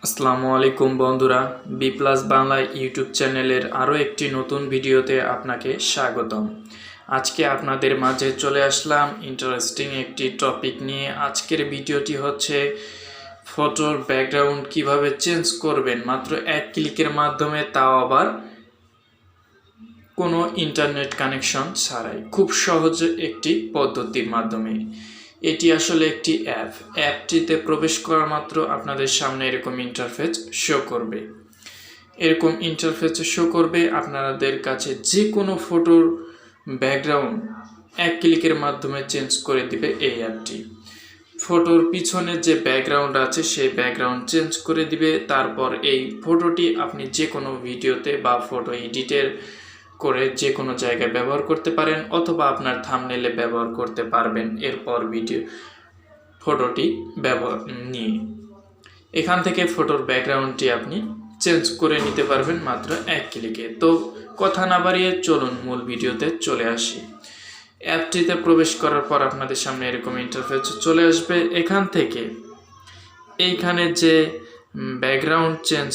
আসসালামু আলাইকুম বন্ধুরা, বি প্লাস বাংলা ইউটিউব চ্যানেলের আরও একটি নতুন ভিডিওতে আপনাকে স্বাগতম। আজকে আপনাদের মাঝে চলে আসলাম ইন্টারেস্টিং একটি টপিক নিয়ে। আজকের ভিডিওটি হচ্ছে ফটোর ব্যাকগ্রাউন্ড কিভাবে চেঞ্জ করবেন মাত্র এক ক্লিকের মাধ্যমে, তাও আবার কোনো ইন্টারনেট কানেকশন ছাড়াই, খুব সহজ একটি পদ্ধতির মাধ্যমে। এটি আসলে একটি অ্যাপটিতে প্রবেশ করা মাত্র আপনাদের সামনে এরকম ইন্টারফেস শো করবে। আপনাদের কাছে যে কোনো ফটোর ব্যাকগ্রাউন্ড এক ক্লিকের মাধ্যমে চেঞ্জ করে দিবে এই অ্যাপটি। ফটোর পিছনে যে ব্যাকগ্রাউন্ড আছে সেই ব্যাকগ্রাউন্ড চেঞ্জ করে দিবে। তারপর এই ফটোটি আপনি যে কোনো ভিডিওতে বা ফটো এডিটের করে যে কোনো জায়গায় ব্যবহার করতে পারেন, অথবা আপনার থাম্বনেইলে ব্যবহার করতে পারবেন। এরপর ফটোটি ব্যবহার নিয়ে এখান থেকে ফটোর ব্যাকগ্রাউন্ডটি আপনি চেঞ্জ করে নিতে পারবেন মাত্র এক ক্লিকে। তো কথা না বাড়িয়ে চলুন মূল ভিডিওতে চলে আসি। অ্যাপটিতে প্রবেশ করার পর আপনাদের সামনে এরকম ইন্টারফেস চলে আসবে। এখান থেকে এইখানে যে ব্যাকগ্রাউন্ড চেঞ্জ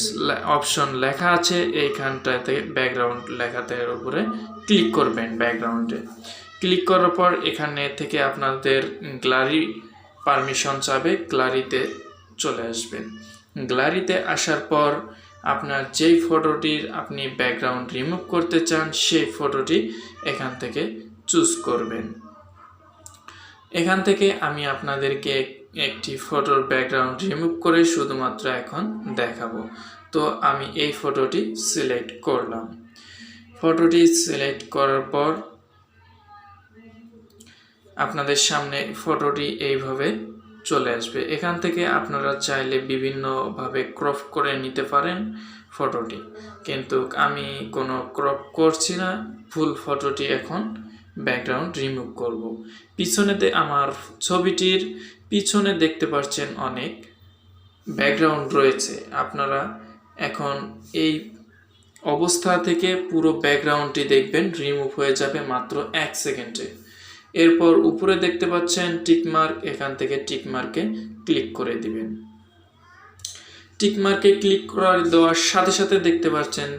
অপশন লেখা আছে, এইখানটাতে ব্যাকগ্রাউন্ড লেখাটার উপরে ক্লিক করবেন। ব্যাকগ্রাউন্ডে ক্লিক করার পর এখানে থেকে আপনাদের গ্যালারি পারমিশন চাবে, গ্যালারিতে চলে আসবেন। গ্যালারিতে আসার পর আপনার যেই ফটোটির আপনি ব্যাকগ্রাউন্ড রিমুভ করতে চান সেই ফটোটি এখান থেকে চুজ করবেন। এখান থেকে আমি আপনাদেরকে একটি ফটোর ব্যাকগ্রাউন্ড রিমুভ করে শুধুমাত্র এখন দেখাবো। তো আমি এই ফটোটি সিলেক্ট করলাম। ফটোটি সিলেক্ট করার পর আপনাদের সামনে ফটোটি এইভাবে চলে আসবে। এখান থেকে আপনারা চাইলে বিভিন্নভাবে ক্রপ করে নিতে পারেন ফটোটি, কিন্তু আমি কোনো ক্রপ করছি না। ফুল ফটোটি এখন ব্যাকগ্রাউন্ড রিমুভ করব। পিছনেতে আমার ছবিটির পিছনে দেখতে পাচ্ছেন অনেক ব্যাকগ্রাউন্ড রয়েছে। আপনারা এখন এই অবস্থা থেকে পুরো ব্যাকগ্রাউন্ডটি দেখবেন রিমুভ হয়ে যাবে মাত্র 1 সেকেন্ডে। এরপর উপরে দেখতে পাচ্ছেন টিকমার্ক, এখান থেকে টিকমার্কে ক্লিক করে দিবেন। টিকমার্কে ক্লিক দেওয়ার সাথে সাথে দেখতে পাচ্ছেন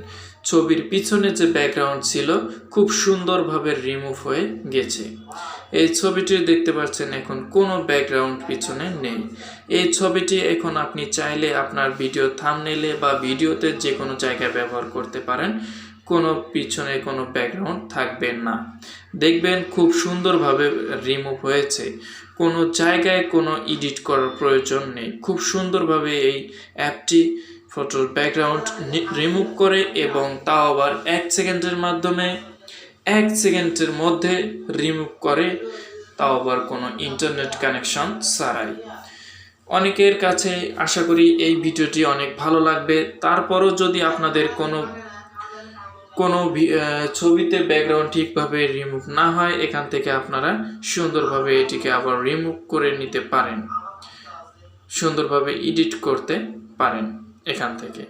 ছবির পিছনে যে ব্যাকগ্রাউন্ড ছিল খুব সুন্দরভাবে রিমুভ হয়ে গেছে। এই ছবিটি দেখতে পাচ্ছেন এখন কোনো ব্যাকগ্রাউন্ড পিছনে নেই। এই ছবিটি এখন আপনি চাইলে আপনার ভিডিও থাম্বনেইলে বা ভিডিওতে যে কোনো জায়গায় ব্যবহার করতে পারেন। কোনো পিছনে কোনো ব্যাকগ্রাউন্ড থাকবে না, দেখবেন খুব সুন্দরভাবে রিমুভ হয়েছে। কোনো জায়গায় কোনো এডিট করার প্রয়োজন নেই। খুব সুন্দরভাবে এই অ্যাপটি ফটোর ব্যাকগ্রাউন্ড রিমুভ করে, এবং তাও আবার 1 সেকেন্ডের মাধ্যমে 1 সেকেন্ডের মধ্যে রিমুভ করে, তাও আবার কোনো ইন্টারনেট কানেকশন ছাড়াই। অনেকের কাছে আশা করি এই ভিডিওটি অনেক ভালো লাগবে। তারপরও যদি আপনাদের কোনো ছবিতে ব্যাকগ্রাউন্ড ঠিকভাবে রিমুভ না হয়, এখান থেকে আপনারা সুন্দরভাবে এটিকে আবার রিমুভ করে নিতে পারেন, সুন্দরভাবে এডিট করতে পারেন এখান থেকে।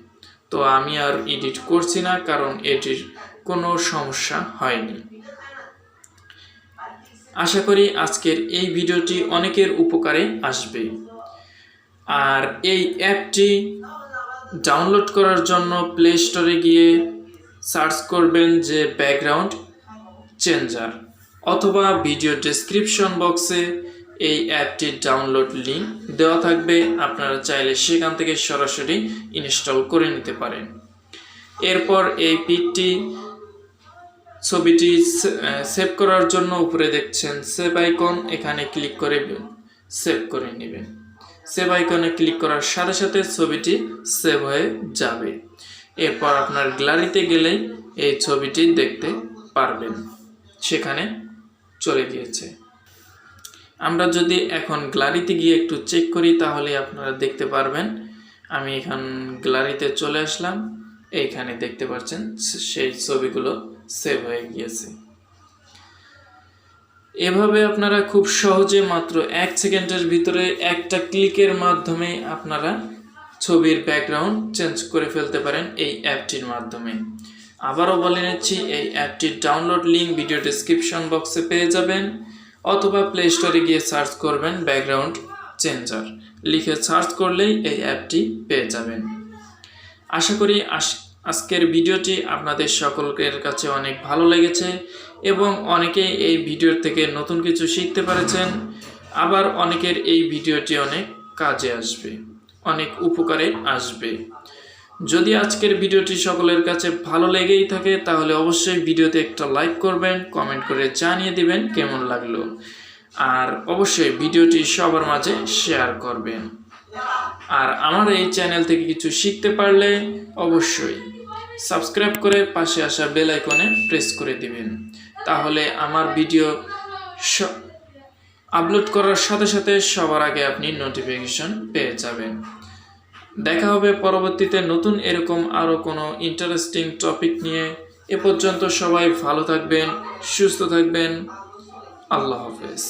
তো আমি আর এডিট করছি না, কারণ এটির কোনো সমস্যা হয়নি। আশা করি আজকের এই ভিডিওটি অনেকের উপকারে আসবে। আর এই অ্যাপটি ডাউনলোড করার জন্য প্লে স্টোরে গিয়ে সার্চ করবেন যে ব্যাকগ্রাউন্ড চেঞ্জার, অথবা ভিডিও ডেসক্রিপশন বক্সে এই অ্যাপটির ডাউনলোড লিঙ্ক দেওয়া থাকবে। আপনারা চাইলে সেখান থেকে সরাসরি ইনস্টল করে নিতে পারেন। এরপর এই ছবিটি সেভ করার জন্য উপরে দেখছেন সেভ আইকন, এখানে ক্লিক করে সেভ করে নেবেন। সেভ আইকনে ক্লিক করার সাথে সাথে ছবিটি সেভ হয়ে যাবে। এরপর আপনার গ্যালারিতে গেলেই এই ছবিটি দেখতে পারবেন, সেখানে চলে গিয়েছে। আমরা যদি এখন গ্যালারিতে গিয়ে একটু চেক করি তাহলে আপনারা দেখতে পারবেন। আমি এখন গ্যালারিতে চলে আসলাম, এইখানে দেখতে পাচ্ছেন সেই ছবিগুলো সেভ হয়ে গিয়েছে। এভাবে আপনারা খুব সহজে মাত্র 1 সেকেন্ডের ভিতরে একটা ক্লিকের মাধ্যমে আপনারা ছবির ব্যাকগ্রাউন্ড চেঞ্জ করে ফেলতে পারেন এই অ্যাপটির মাধ্যমে। আবারও বলে নিচ্ছি, এই অ্যাপটির ডাউনলোড লিঙ্ক ভিডিও ডেসক্রিপশন বক্সে পেয়ে যাবেন, অথবা প্লে স্টোরে গিয়ে সার্চ করবেন ব্যাকগ্রাউন্ড চেঞ্জার লিখে সার্চ করলেই এই অ্যাপটি পেয়ে যাবেন। আশা করি আজকের ভিডিওটি আপনাদের সকলের কাছে অনেক ভালো লেগেছে এবং অনেকেই এই ভিডিও থেকে নতুন কিছু শিখতে পেরেছেন। আবার অনেকের এই ভিডিওটি অনেক কাজে আসবে, অনেক উপকারে আসবে। যদি আজকের ভিডিওটি সকলের কাছে ভালো লেগেই থাকে তাহলে অবশ্যই ভিডিওতে একটা লাইক করবেন, কমেন্ট করে জানিয়ে দিবেন কেমন লাগলো, আর অবশ্যই ভিডিওটি সবার মাঝে শেয়ার করবেন। আর আমার এই চ্যানেল থেকে কিছু শিখতে পারলে অবশ্যই সাবস্ক্রাইব করে পাশে আসা বেল আইকনে প্রেস করে দিবেন, তাহলে আমার ভিডিও আপলোড করার সাথে সাথে সবার আগে আপনি নোটিফিকেশন পেয়ে যাবেন। দেখা হবে পরবর্তীতে নতুন এরকম আরও কোনো ইন্টারেস্টিং টপিক নিয়ে। এ পর্যন্ত সবাই ভালো থাকবেন, সুস্থ থাকবেন। আল্লাহ হাফেজ।